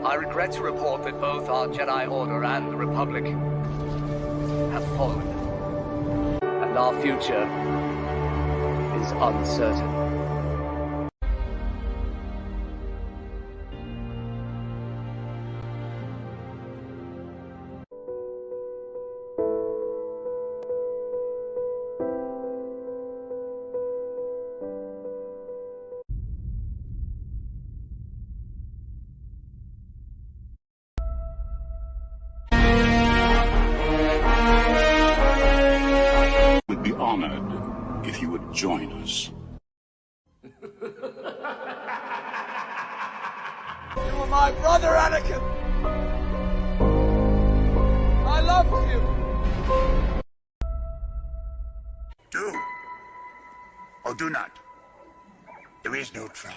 I regret to report that both our Jedi Order and the Republic have fallen. And our future is uncertain. Would be honored if you would join us. You were my brother, Anakin! I love you! Do or do not. There is no try.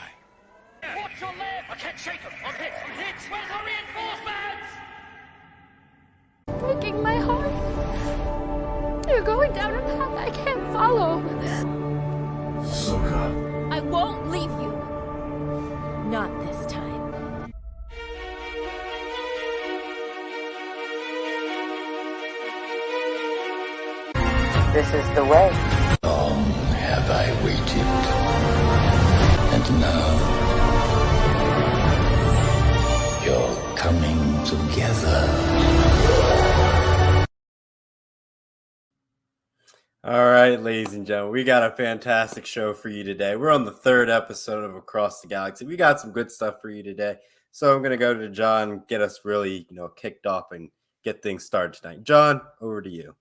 Watch your left! I can't shake them! I'm hit! I'm hit! Where's the reinforcements? Breaking my heart. You're going down a path I can't follow. Ahsoka. I won't leave you. Not this time. This is the way. Long have I waited, and now you're coming together. All right, ladies and gentlemen, we got a fantastic show for you today. We're on the third episode of Across the Galaxy. We got some good stuff for you today. So I'm going to go to John, get us really, kicked off and get things started tonight. John, over to you.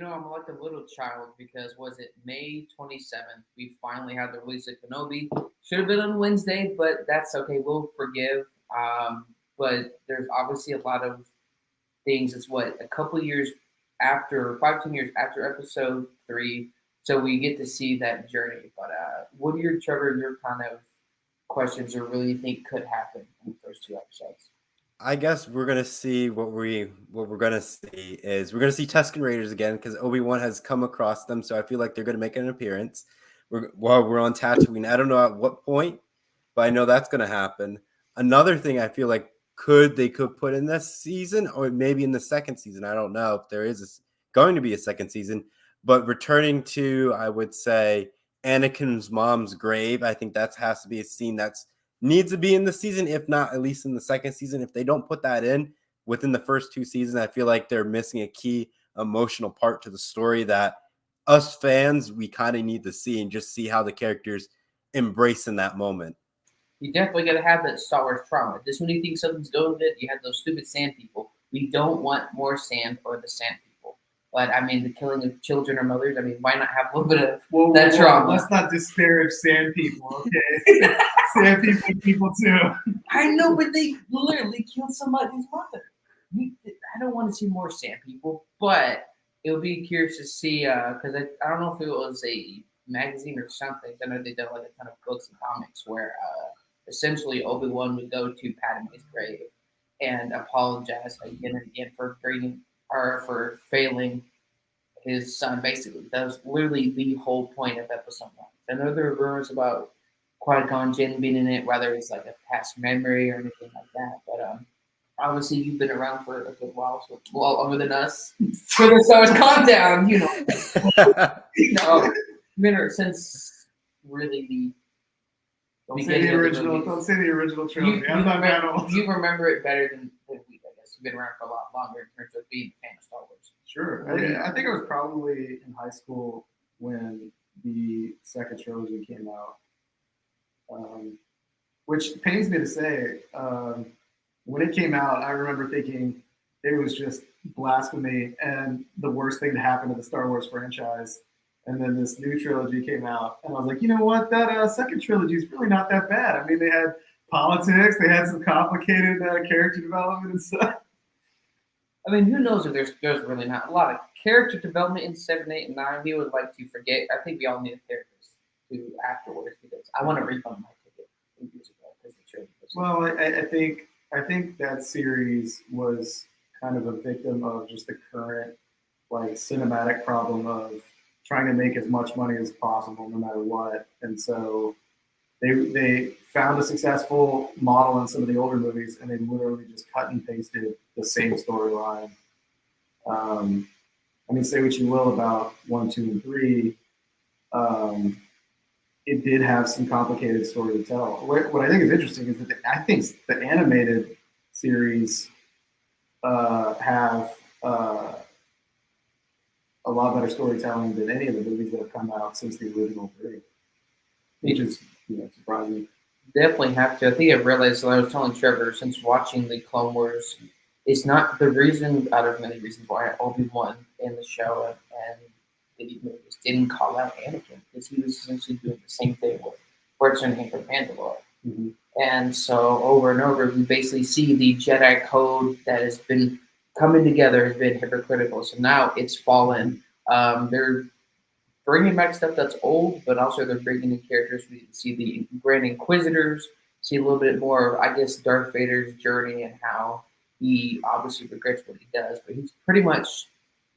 I'm like a little child because was it May 27th? We finally had the release of Kenobi. Should have been on Wednesday, but that's okay. We'll forgive. But there's obviously a lot of things. It's a couple years after, 5-10 years after episode 3. So we get to see that journey. But what are your kind of questions or really think could happen in the first 2 episodes? I guess we're gonna see what we're gonna see is we're gonna see Tusken Raiders again because Obi-Wan has come across them, so I feel like they're gonna make an appearance. While we're on Tatooine, I don't know at what point, but I know that's gonna happen. Another thing I feel like they could put in this season or maybe in the second season. I don't know if there is going to be a second season, but returning to I would say Anakin's mom's grave. I think that has to be a scene that's needs to be in the season, if not at least in the second season. If they don't put that in within the first 2 seasons, I feel like they're missing a key emotional part to the story that us fans, we kind of need to see and just see how the characters embrace in that moment. You definitely got to have that Star Wars trauma. Just when you think something's going good, you have those stupid sand people. We don't want more sand or the sand people. But, the killing of children or mothers, why not have a little bit of that trauma? Let's not disparage sand people, okay? Sand people too. I know, but they literally killed somebody's mother. I don't want to see more sand people, but it would be curious to see, because I don't know if it was a magazine or something. I know they did like a ton of books and comics where essentially Obi-Wan would go to Padme's grave and apologize again and again for failing his son. Basically, that was literally the whole point of episode 1. I know there are rumors about Qui-Gon Jinn being in it, whether it's like a past memory or anything like that. But obviously, you've been around for a good while, so a lot longer than us. For the Star Wars countdown, been here since really the. Don't say the original trilogy. I'm not that old. You remember it better than we, I guess. You've been around for a lot longer in terms of being a fan of Star Wars. Sure. I think it was probably in high school when the second trilogy came out. Which pains me to say, when it came out, I remember thinking it was just blasphemy and the worst thing to happen to the Star Wars franchise. And then this new trilogy came out, and I was like, you know what? That second trilogy is really not that bad. They had politics, they had some complicated character development and stuff. Who knows if there's really not a lot of character development in 7, 8, and 9. We would like to forget. I think we all need characters to afterwards because I want to refund my ticket 2 years ago because the trilogy was. Well, I think that series was kind of a victim of just the current cinematic problem of trying to make as much money as possible no matter what. And so They found a successful model in some of the older movies, and they literally just cut and pasted the same storyline. I mean, say what you will about 1, 2, and 3. It did have some complicated story to tell. What I think is interesting is that I think the animated series have a lot better storytelling than any of the movies that have come out since the original 3, which is surprising. Definitely have to. I think I realized, I was telling Trevor, since watching the Clone Wars, it's not the reason, out of many reasons, why Obi-Wan in the show and the movies didn't call out Anakin, because he was essentially doing the same thing with returning from Mandalore. Mm-hmm. And so over and over, we basically see the Jedi code that has been coming together has been hypocritical. So now it's fallen. They're bringing back stuff that's old, but also they're bringing in characters. We see the Grand Inquisitors, see a little bit more of, I guess, Darth Vader's journey and how he obviously regrets what he does, but he's pretty much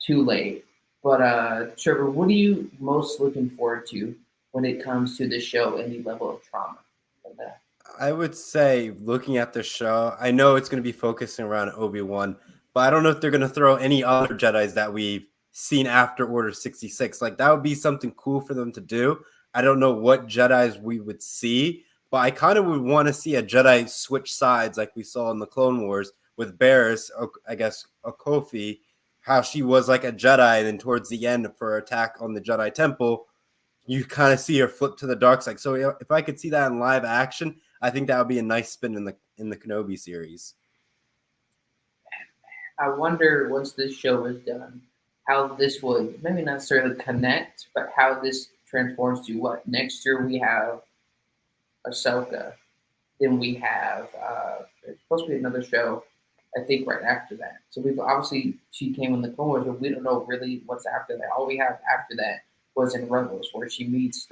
too late. But Trevor, what are you most looking forward to when it comes to the show and the level of trauma of that? I would say, looking at the show, I know it's going to be focusing around Obi-Wan, but I don't know if they're going to throw any other Jedis that we've seen after Order 66. Like, that would be something cool for them to do. I don't know what Jedis we would see, but I kind of would want to see a Jedi switch sides like we saw in the Clone Wars with Barriss, I guess, Okofi, how she was like a Jedi, and then towards the end for her attack on the Jedi Temple, you kind of see her flip to the dark side. So if I could see that in live action, I think that would be a nice spin in the Kenobi series. I wonder, once this show is done, how this would maybe not necessarily connect, but how this transforms to what next year we have Ahsoka, then we have there's supposed to be another show, I think, right after that. So we've obviously, she came in the Clone Wars, but we don't know really what's after that. All we have after that was in Rebels, where she meets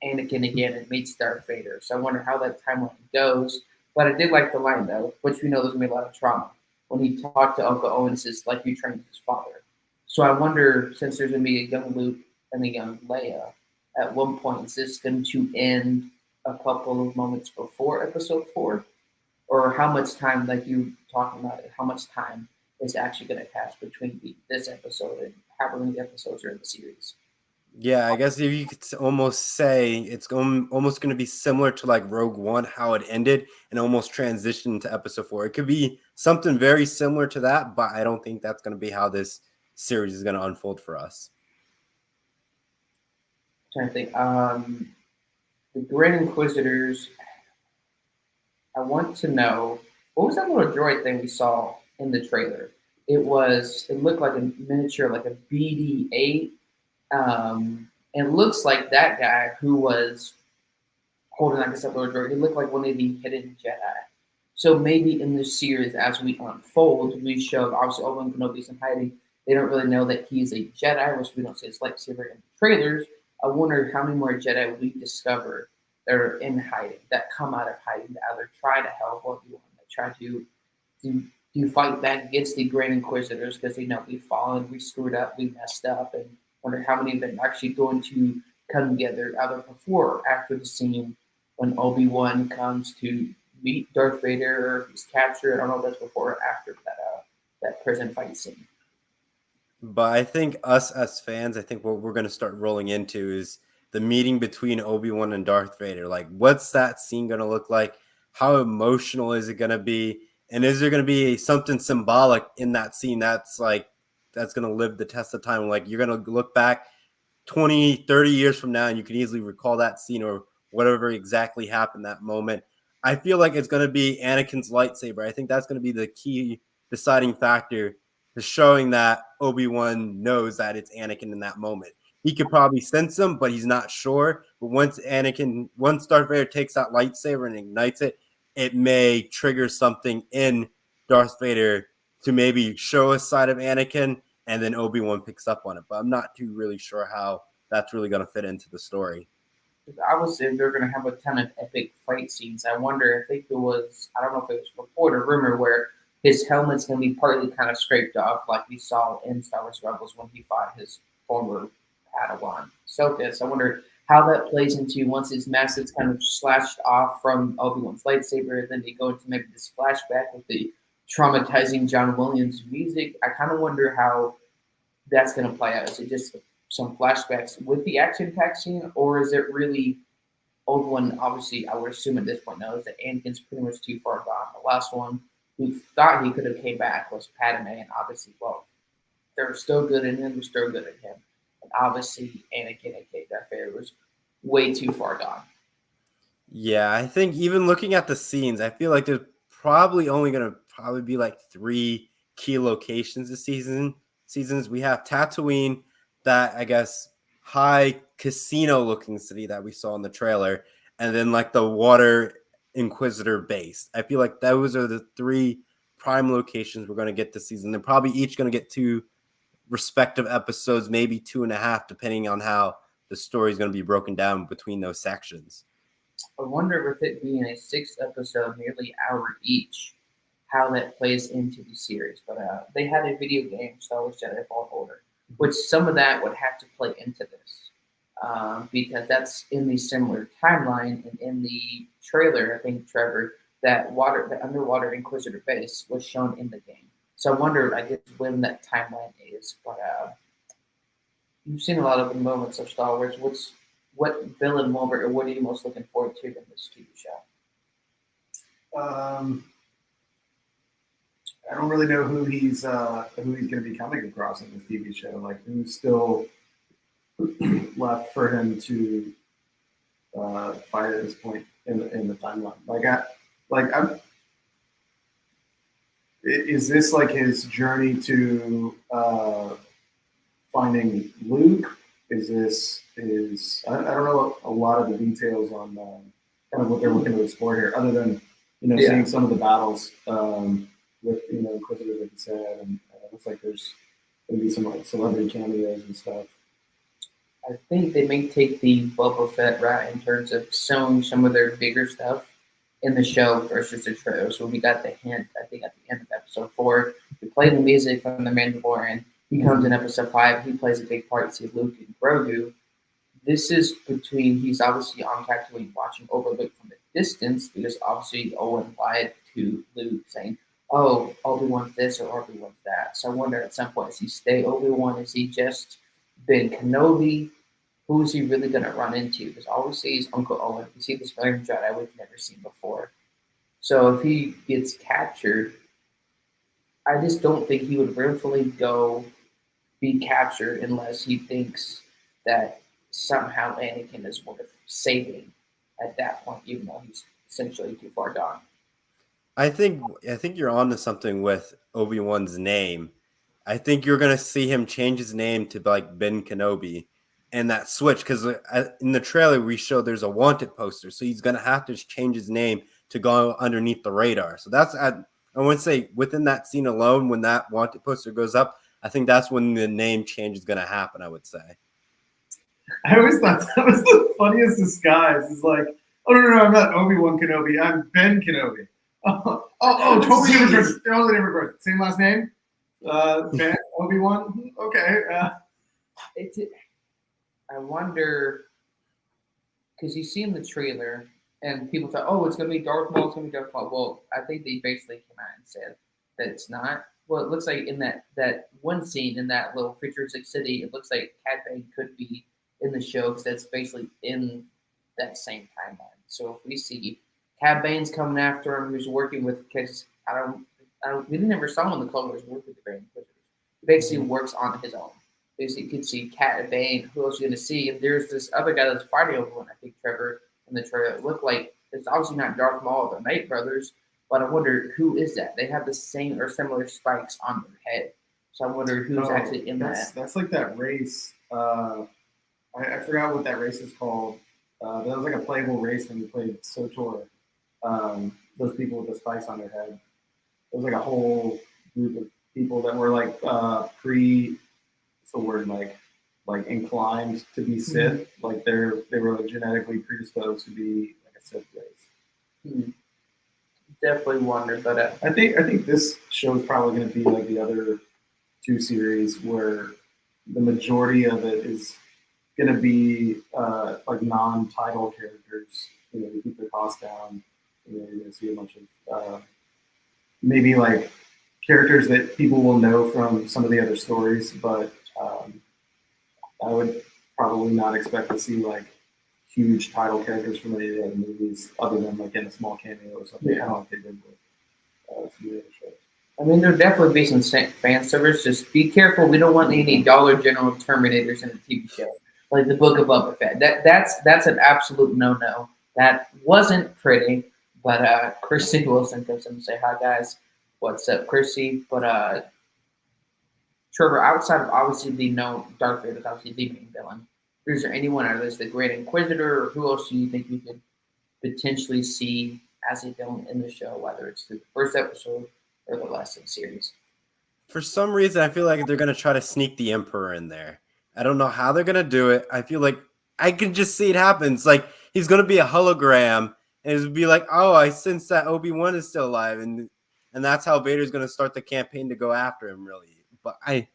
Anakin again and meets Darth Vader. So I wonder how that timeline goes. But I did like the line, though, which we know there's going to be a lot of trauma. When he talked to Uncle Owen, says, like you trained his father. So I wonder, since there's going to be a young Luke and a young Leia, at one point, is this going to end a couple of moments before Episode 4? Or how much time, like you talking about it, how much time is actually going to pass between this episode and however many episodes are in the series? Yeah, I guess if you could almost say it's almost going to be similar to like Rogue One, how it ended and almost transitioned to Episode 4. It could be something very similar to that, but I don't think that's going to be how this series is going to unfold for us. I'm trying to think. The Grand Inquisitors, I want to know, what was that little droid thing we saw in the trailer? It looked like a miniature, like a BD-8. And it looks like that guy who was holding like this little droid, he looked like one of the hidden Jedi. So maybe in this series, as we unfold, we show, obviously, Obi-Wan Kenobi's in hiding. They don't really know that he's a Jedi, which we don't see his lightsaber in the trailers. I wonder how many more Jedi we discover that are in hiding, that come out of hiding, that either try to help Obi-Wan, that try to fight back against the Grand Inquisitors because they know we've fallen, we screwed up, we messed up, and wonder how many of them are actually going to come together either before or after the scene when Obi-Wan comes to meet Darth Vader or he's captured. I don't know if that's before or after that prison fight scene. But I think us as fans, I think what we're going to start rolling into is the meeting between Obi-Wan and Darth Vader. Like, what's that scene going to look like? How emotional is it going to be? And is there going to be something symbolic in that scene that's going to live the test of time? Like, you're going to look back 20, 30 years from now and you can easily recall that scene or whatever exactly happened that moment. I feel like it's going to be Anakin's lightsaber. I think that's going to be the key deciding factor to showing that Obi-Wan knows that it's Anakin in that moment. He could probably sense him, but he's not sure. But once Darth Vader takes that lightsaber and ignites it, it may trigger something in Darth Vader to maybe show a side of Anakin, and then Obi-Wan picks up on it. But I'm not too really sure how that's really going to fit into the story. I would say they're going to have a ton of epic fight scenes. I wonder, I don't know if it was report or rumor, where his helmet's going to be partly kind of scraped off like we saw in Star Wars Rebels when he fought his former Padawan, Ahsoka. So I wonder how that plays into once his mask is kind of slashed off from Obi-Wan's lightsaber, then they go into maybe this flashback with the traumatizing John Williams music. I kind of wonder how that's going to play out. Is it just some flashbacks with the action-packed scene, or is it really Obi-Wan? Obviously, I would assume at this point knows that Anakin's pretty much too far gone. The last one who thought he could have came back was Padme, and obviously, well, they're still good in him. They're still good at him. And obviously, Anakin and Kate Fair was way too far gone. Yeah, I think even looking at the scenes, I feel like there's probably only going to be like 3 key locations this season. We have Tatooine, that I guess high casino looking city that we saw in the trailer, and then like the Water Inquisitor base. I feel like those are the 3 prime locations we're going to get this season. They're probably each going to get 2 respective episodes, maybe 2.5, depending on how the story is going to be broken down between those sections. I wonder if it being a 6-episode, nearly hour each, how that plays into the series. But they had a video game, Star Wars Jedi Fallen Order, which some of that would have to play into this because that's in the similar timeline. And in the trailer, I think, Trevor, the underwater Inquisitor base was shown in the game. So I wonder, I guess, when that timeline is. But you've seen a lot of the moments of Star Wars. What villain moment, or what are you most looking forward to in this TV show? I don't really know who he's going to be coming across in this TV show. Like, who's still left for him to fight at this point in the timeline? Is this like his journey to finding Luke? I don't know a lot of the details on kind of what they're looking to explore here, other than seeing some of the battles with Inquisitors, like you said, and it looks like there's going to be some like celebrity cameos and stuff. I think they may take the Boba Fett route in terms of showing some of their bigger stuff in the show versus the trailer. So we got the hint, I think, at the end of episode 4. We play the music from The Mandalorian. He comes in episode 5. He plays a big part. You see Luke and Grogu. This is he's obviously on Tatooine watching over Luke from a distance because obviously Owen lied to Luke saying, oh, Obi-Wan's this or Obi-Wan's that. So I wonder at some point, does he stay Obi-Wan? Is he just Ben Kenobi? Who is he really going to run into? Because obviously he's Uncle Owen. You see this Iron Jedi we've never seen before. So if he gets captured, I just don't think he would willfully go be captured unless he thinks that somehow Anakin is worth saving at that point, even though he's essentially too far gone. I think you're on to something with Obi-Wan's name. I think you're going to see him change his name to like Ben Kenobi, and that switch, because in the trailer we show there's a wanted poster, so he's going to have to change his name to go underneath the radar. So that's I want to say within that scene alone, when that wanted poster goes up, I think that's when the name change is going to happen, I would say. I always thought that was the funniest disguise. It's like, oh, no, I'm not Obi-Wan Kenobi. I'm Ben Kenobi. Totally different person. Same last name? Ben, Obi-Wan? Okay. I wonder, because you see in the trailer, and people thought, oh, it's going to be Darth Maul, Well, I think they basically came out and said that it's not. Well, it looks like in that one scene in that little futuristic city, it looks like Cad Bane could be in the show because that's basically in that same timeline. So if we see Cad Bane's coming after him, who's working with, because we never saw him in the Clone Wars work with the Grand Inquisitors. He basically works on his own. Basically, you can see Cad Bane. Who else are you going to see? And there's this other guy that's fighting over one. I think Trevor in the trailer. It looked like it's obviously not Darth Maul or the Night Brothers, but I wonder who is that? They have the same or similar spikes on their head. So I wonder who's actually in that. That's like that race. I forgot what that race is called. That was like a playable race when you played SOTOR. Those people with the spikes on their head. It was like a whole group of people that were like like inclined to be Sith. Mm-hmm. Like they were like genetically predisposed to be like a Sith race. Mm-hmm. Definitely wonder, but I think this show is probably going to be like the other 2 series where the majority of it is going to be like non-title characters. You know, to keep the cost down. You know, you're going to see a bunch of maybe like characters that people will know from some of the other stories, but I would probably not expect to see like huge title characters from any of the other movies, other than like in a small cameo or something. Yeah. I don't think they did with some of the other shows. I mean, there'll definitely be some fan service. Just be careful. We don't want any Dollar General Terminators in a TV show, like the Book of Boba Fett. That's an absolute no-no. That wasn't pretty. But Chrissy Wilson comes in and say, "Hi guys, what's up, Chrissy?" But Trevor, outside of obviously the known Darth Vader, obviously the main villain, is there anyone out of this, the Great Inquisitor, or who else do you think we could potentially see as a villain in the show, whether it's through the first episode or the last of the series? For some reason, I feel like they're going to try to sneak the Emperor in there. I don't know how they're going to do it. I feel like I can just see it happen. It's like he's going to be a hologram, and it'll be like, oh, I sense that Obi-Wan is still alive, and that's how Vader's going to start the campaign to go after him, really. But I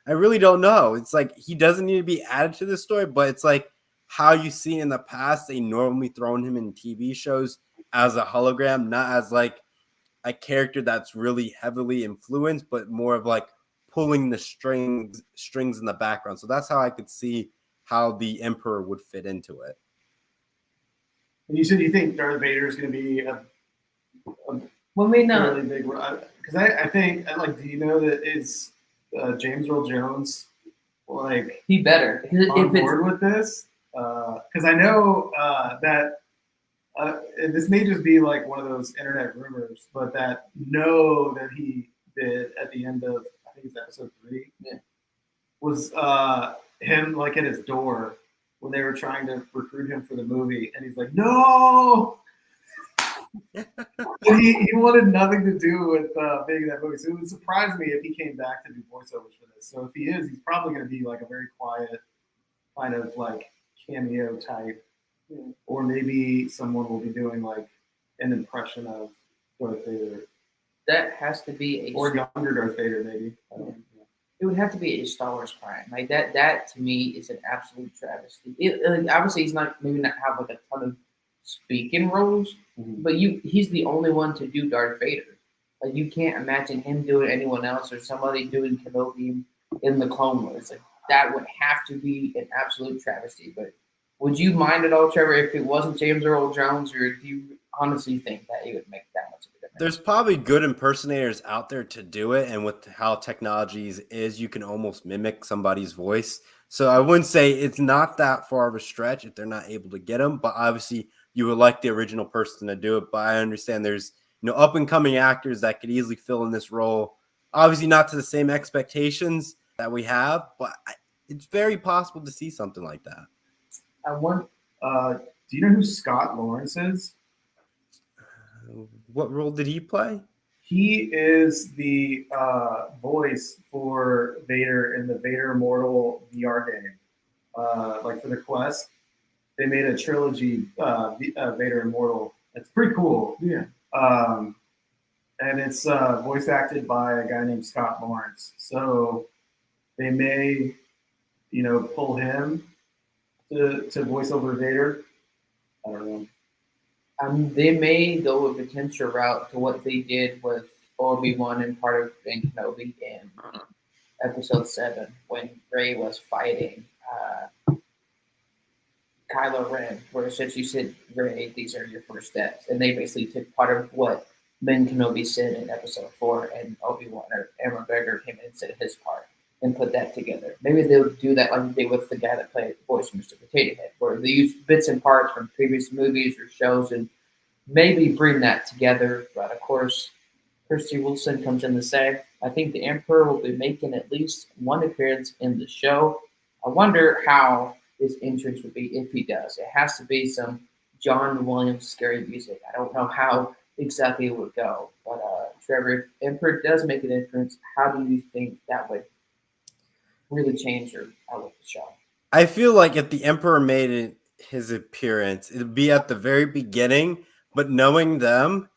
really don't know. It's like he doesn't need to be added to the story, but it's like how you see in the past, they normally thrown him in TV shows as a hologram, not as like a character that's really heavily influenced, but more of like pulling the strings in the background. So that's how I could see how the Emperor would fit into it. And you said you think Darth Vader is going to be a Well, maybe not. really big, because I think like, do you know that it's James Earl Jones like He better. on board with this? Because I know that and this may just be like one of those internet rumors, but that he did at the end of, I think it's episode 3, was him like at his door when they were trying to recruit him for the movie, and he's like, no. he wanted nothing to do with making that movie. So it would surprise me if he came back to do voiceovers for this. So if he is, he's probably going to be like a very quiet kind of like cameo type, or maybe someone will be doing like an impression of Darth Vader. That has to be a Or younger Darth Vader, maybe. It would have to be a Star Wars crime. Like that to me is an absolute travesty. Obviously, he's not maybe not have like a ton of speaking roles, but he's the only one to do Darth Vader. Like you can't imagine him doing anyone else or somebody doing Kenobi in the Clone Wars. Like that would have to be an absolute travesty. But would you mind at all, Trevor, if it wasn't James Earl Jones, or do you honestly think that he would make that much of a difference? There's probably good impersonators out there to do it, and with how technology is, you can almost mimic somebody's voice. So I wouldn't say it's not that far of a stretch if they're not able to get them, but obviously you would like the original person to do it. But I understand there's up and coming actors that could easily fill in this role. Obviously not to the same expectations that we have, but it's very possible to see something like that. Do you know who Scott Lawrence is? What role did he play? He is the voice for Vader in the Vader Immortal VR game. Like for the Quest, they made a trilogy, Vader Immortal. It's pretty cool. Yeah. And it's voice acted by a guy named Scott Lawrence. So they may, pull him to voice over Vader. I don't know. They may go a potential route to what they did with Obi-Wan and part of Ben Kenobi in Episode 7 when Rey was fighting Kylo Ren, where essentially said, Rey, these are your first steps. And they basically took part of what Ben Kenobi said in Episode 4, and Obi-Wan or McClurg came in and said his part and put that together. Maybe they'll do that like they did with the guy that played voice Mr. Potato Head, where they use bits and parts from previous movies or shows and maybe bring that together. But of course, Christy Wilson comes in to say, I think the Emperor will be making at least one appearance in the show. I wonder how his entrance would be if he does. It has to be some John Williams scary music. I don't know how exactly it would go. But Trevor, if Emperor does make an entrance, how do you think that would really change or outlook the show? I feel like if the Emperor made his appearance, it'd be at the very beginning, but knowing them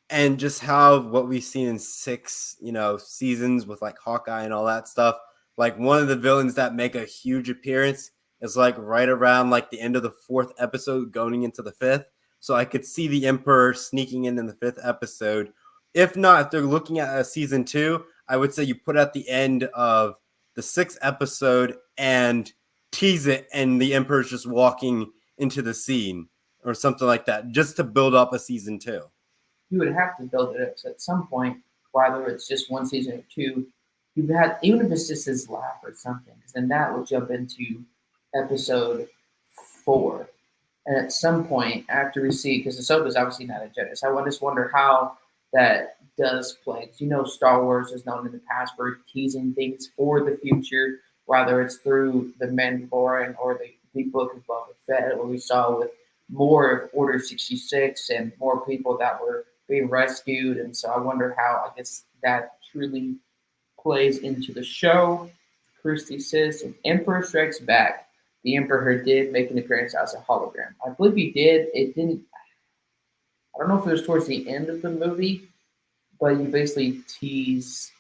and just how what we've seen in 6, seasons with like Hawkeye and all that stuff, like one of the villains that make a huge appearance is like right around like the end of the 4th episode going into the 5th. So I could see the Emperor sneaking in the 5th episode. If not, if they're looking at a season 2, I would say you put at the end of the 6th episode and tease it, and the Emperor's just walking into the scene or something like that, just to build up a season 2. You would have to build it up. So at some point, whether it's just one season or two, you've had, even if it's just his laugh or something, because then that will jump into episode 4. And at some point after we see, because Ahsoka's obviously not a Jedi, so I just wonder how that does play. Because Star Wars is known in the past for teasing things for the future, whether it's through the Mandalorian or the Book of Boba Fett, where we saw with more of Order 66 and more people that were being rescued. And so I wonder how, I guess, that truly plays into the show. Christy says, Emperor Strikes Back. The Emperor did make an appearance as a hologram. I believe he did. It didn't. I don't know if it was towards the end of the movie, but you basically tease,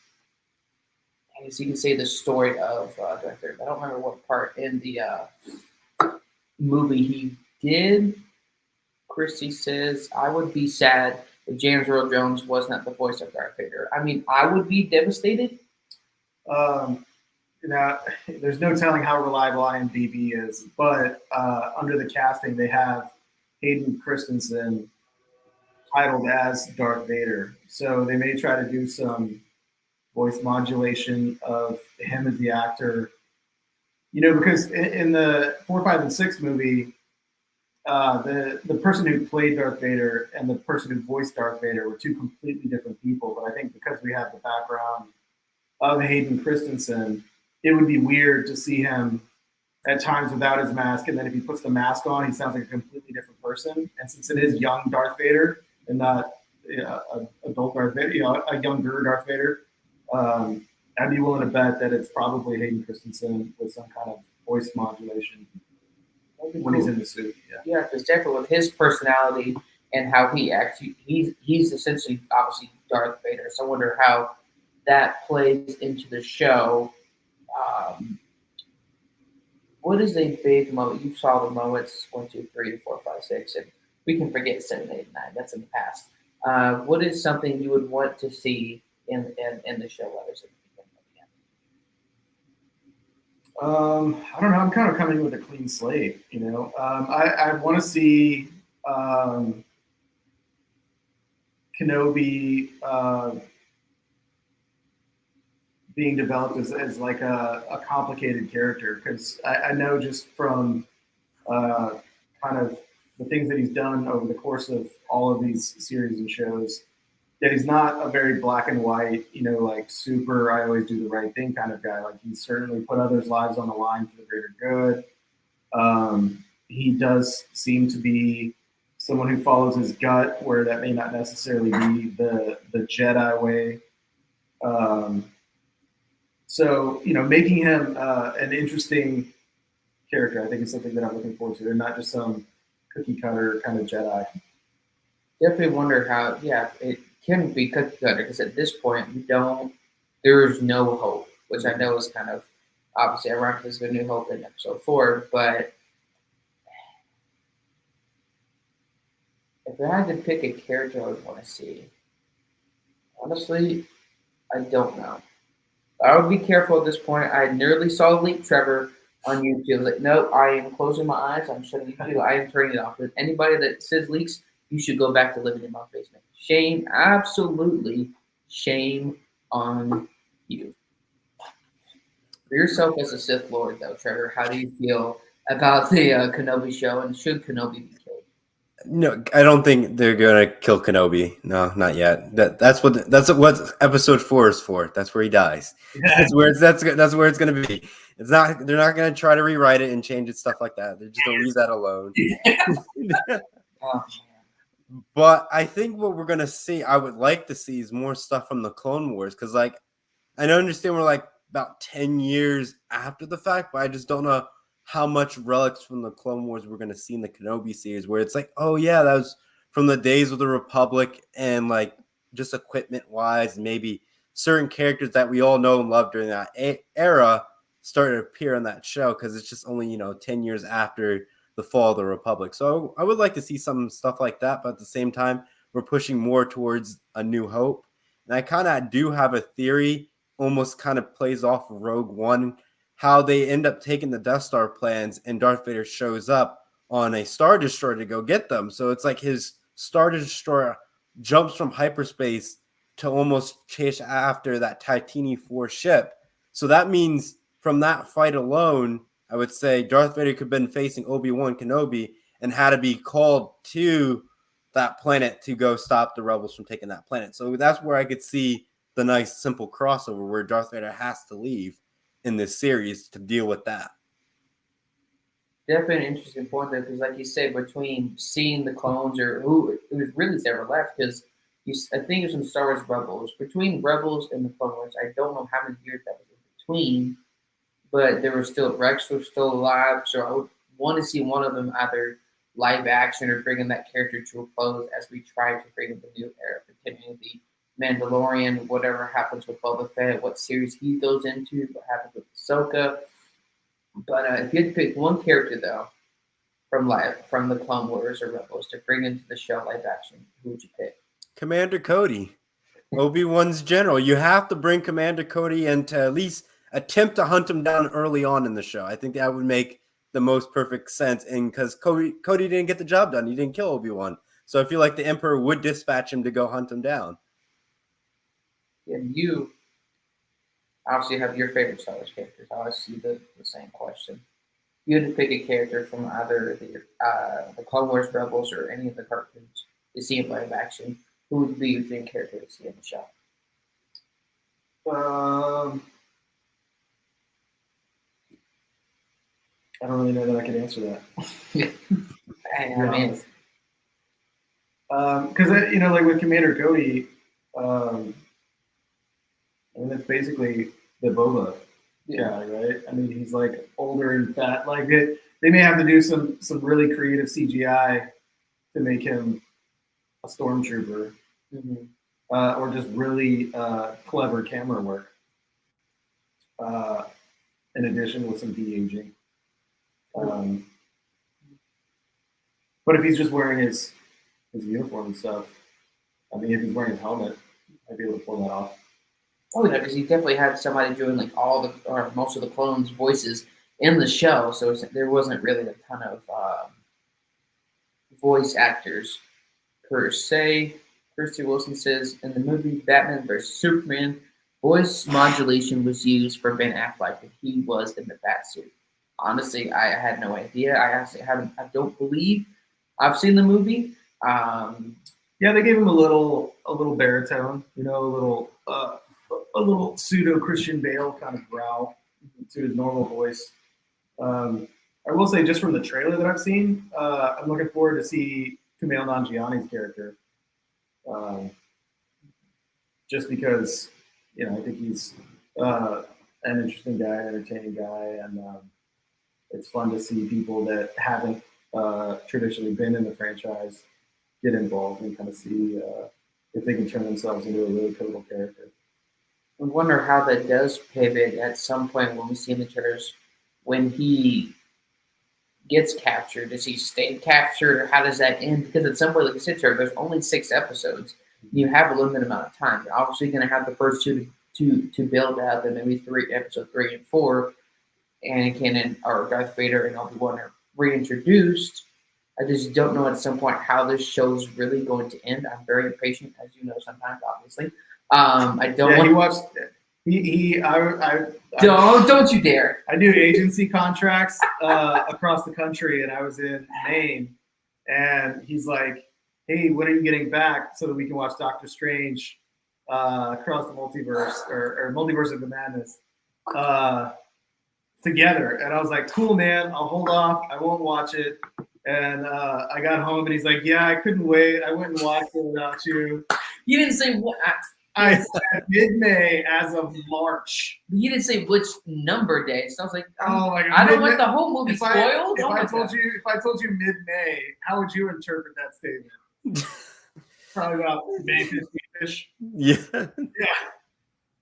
I guess you can say, the story of Darth Vader. I don't remember what part in the movie he did. Christy says, I would be sad if James Earl Jones was not the voice of Darth Vader. I mean, I would be devastated. There's no telling how reliable IMDb is, but under the casting, they have Hayden Christensen titled as Darth Vader. So they may try to do some voice modulation of him as the actor. Because in the 4, 5, and 6 movie, the person who played Darth Vader and the person who voiced Darth Vader were two completely different people. But I think because we have the background of Hayden Christensen, it would be weird to see him at times without his mask, and then if he puts the mask on, he sounds like a completely different person. And since it is young Darth Vader and not adult Darth Vader, a younger Darth Vader, I'd be willing to bet that it's probably Hayden Christensen with some kind of voice modulation when he's in the suit. Yeah, because definitely with his personality and how he acts, he's essentially obviously Darth Vader. So I wonder how that plays into the show. What is a big moment? You saw the moments 1, 2, 3, 4, 5, 6, and we can forget 7, 8, 9. That's in the past. What is something you would want to see in the show? I don't know. I'm kind of coming with a clean slate. I want to see Kenobi being developed as like a complicated character, because I know just from kind of the things that he's done over the course of all of these series and shows, that he's not a very black and white, like super, I always do the right thing kind of guy. Like, he certainly put others' lives on the line for the greater good. He does seem to be someone who follows his gut, where that may not necessarily be the Jedi way. So, making him an interesting character, I think, is something that I'm looking forward to, and not just some cookie cutter kind of Jedi. Definitely wonder how, it can be cookie cutter, because at this point, there's no hope, which I know is kind of obviously ironic because there's a new hope in episode 4, but if I had to pick a character I would want to see, honestly, I don't know. I would be careful at this point. I nearly saw Leak Trevor on YouTube. I was like, no, I am closing my eyes. I'm shutting YouTube. I am turning it off. With anybody that says leaks, you should go back to living in my basement. Shame, absolutely shame on you. For yourself as a Sith Lord, though, Trevor, how do you feel about the Kenobi show, and should Kenobi be killed? No, I don't think they're gonna kill Kenobi. No, not yet. That's what episode 4 is for. That's where he dies. That's where it's gonna be. It's not. They're not gonna try to rewrite it and change it, stuff like that. They're just gonna leave that alone. But I think what we're gonna see, I would like to see, is more stuff from the Clone Wars, because I understand we're like about 10 years after the fact, but I just don't know how much relics from the Clone Wars we're going to see in the Kenobi series, where it's like, oh yeah, that was from the days of the Republic, and like just equipment wise, maybe certain characters that we all know and love during that era started to appear on that show, because it's just only 10 years after the fall of the Republic. So I would like to see some stuff like that, but at the same time, we're pushing more towards A New Hope. And I kind of do have a theory, almost kind of plays off of Rogue One, how they end up taking the Death Star plans and Darth Vader shows up on a Star Destroyer to go get them. So it's like his Star Destroyer jumps from hyperspace to almost chase after that Titini 4 ship. So that means from that fight alone, I would say Darth Vader could have been facing Obi-Wan Kenobi and had to be called to that planet to go stop the rebels from taking that planet. So that's where I could see the nice simple crossover where Darth Vader has to leave in this series to deal with that. Definitely an interesting point there, because like you said, between seeing the clones or who it was really ever left, because I think it was in Star Wars Rebels, between Rebels and the Clone Wars, I don't know how many years that was in between, but there was still, Rex was still alive, so I would want to see one of them either live action or bringing that character to a close as we try to bring in the new era, continuing the Mandalorian, whatever happens with Boba Fett, what series he goes into, what happens with Ahsoka. But if you had to pick one character, though, from the Clone Wars or Rebels to bring into the show live action, who would you pick? Commander Cody, Obi-Wan's general. You have to bring Commander Cody in to at least attempt to hunt him down early on in the show. I think that would make the most perfect sense. And because Cody didn't get the job done, he didn't kill Obi-Wan. So I feel like the Emperor would dispatch him to go hunt him down. And you obviously have your favorite Star Wars characters. I always see the same question. You had to pick a character from either the Clone Wars, Rebels, or any of the cartoons to see in live action. Who would be your dream character to see in the show? I don't really know that I can answer that. Because like with Commander Cody, that's basically the Boba guy, right? I mean, he's like older and fat. Like they may have to do some really creative CGI to make him a stormtrooper, or just really clever camera work. In addition, with some de-aging. But if he's just wearing his uniform and stuff, I mean, if he's wearing his helmet, I'd be able to pull that off. Oh, yeah, because he definitely had somebody doing like most of the clones' voices in the show, so there wasn't really a ton of voice actors per se. Kirsty Wilson says in the movie Batman vs Superman, voice modulation was used for Ben Affleck when he was in the Batsuit. Honestly, I had no idea. I don't believe I've seen the movie. Yeah, they gave him a little baritone, a little pseudo Christian Bale kind of growl to his normal voice. I will say, just from the trailer that I've seen, I'm looking forward to see Kumail Nanjiani's character. Just because, I think he's an interesting guy, an entertaining guy, and it's fun to see people that haven't traditionally been in the franchise get involved and kind of see if they can turn themselves into a really pivotal character. I wonder how that does pivot at some point when we see in the trailers when he gets captured. Does he stay captured, or how does that end? Because at some point, like you said, Trevor, there's only 6 episodes. You have a limited amount of time. You're obviously going to have the first two to build out, then maybe episode 3 and 4. Anakin or Darth Vader and Obi-Wan are reintroduced. I just don't know at some point how this show's really going to end. I'm very impatient, as you know, sometimes, obviously. I don't want Don't you dare. I do agency contracts across the country, and I was in Maine, and he's like, hey, when are you getting back so that we can watch Doctor Strange across the multiverse or Multiverse of the Madness together? And I was like, cool, man, I'll hold off. I won't watch it. And I got home, and he's like, yeah, I couldn't wait. I went and watched it without you. You didn't say what? I said mid-May as of March. You didn't say which number day. So I was like, oh my God. I don't want the whole movie spoiled. If I told you mid-May, how would you interpret that statement? Probably about May 15-ish. Yeah. Yeah.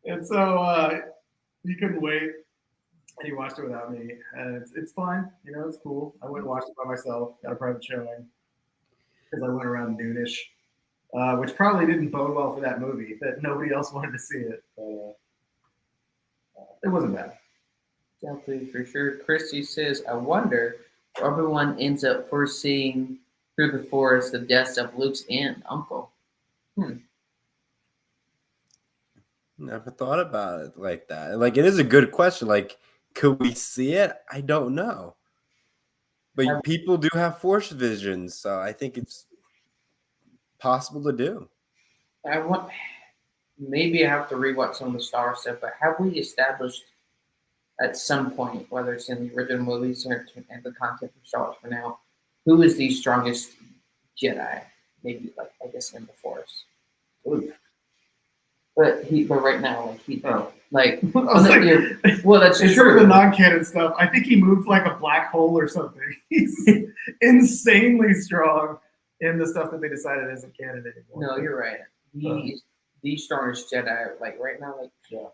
And so he couldn't wait. and he watched it without me, and it's fine. You know, it's cool. I went and watched it by myself. Got a private showing because I went around noonish, which probably didn't bode well for that movie. That nobody else wanted to see it. But, it wasn't bad. Definitely, for sure. Christy says, I wonder if everyone ends up foreseeing through the forest the deaths of Luke's aunt and uncle. Never thought about it like that. Like, it is a good question. Like, could we see it? I don't know. But people do have force visions, so I think it's possible to do. Maybe I have to rewatch some of the Star Wars stuff, but have we established at some point, whether it's in the original movies or and the content for Star Wars for now, who is the strongest Jedi? Maybe, like, I guess, in the Force. Ooh. But right now, like I was like, well, that's it's true. Sort of the non-canon stuff. I think he moved like a black hole or something. He's insanely strong in the stuff that they decided isn't canon anymore. No, you're right. He's the strongest Jedi, like right now, like yeah.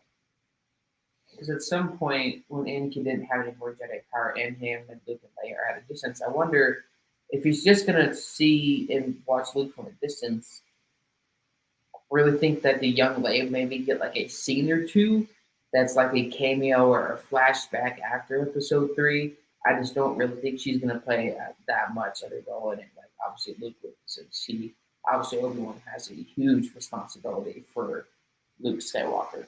Because at some point, when Anakin didn't have any more Jedi power, and him and Luke and Leia are at a distance, I wonder if he's just gonna see and watch Luke from a distance. Really think that the young Leia maybe get like a scene or two that's like a cameo or a flashback after Episode 3. I just don't really think she's gonna play that much of a role in it. Like obviously Luke would, since obviously Obi-Wan has a huge responsibility for Luke Skywalker.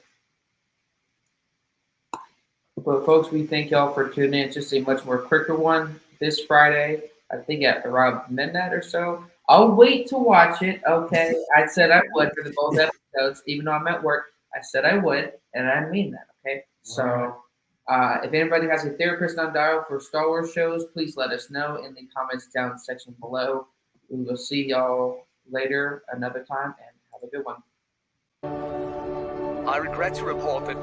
But folks, we thank y'all for tuning in. It's just a much more quicker one this Friday. I think at around midnight or so. I'll wait to watch it. Okay, I said I would for the both episodes, even though I'm at work. I said I would, and I mean that. Okay, so if anybody has a favorite person on dial for Star Wars shows, please let us know in the comments down section below. We will see y'all later another time, and have a good one. I regret to report that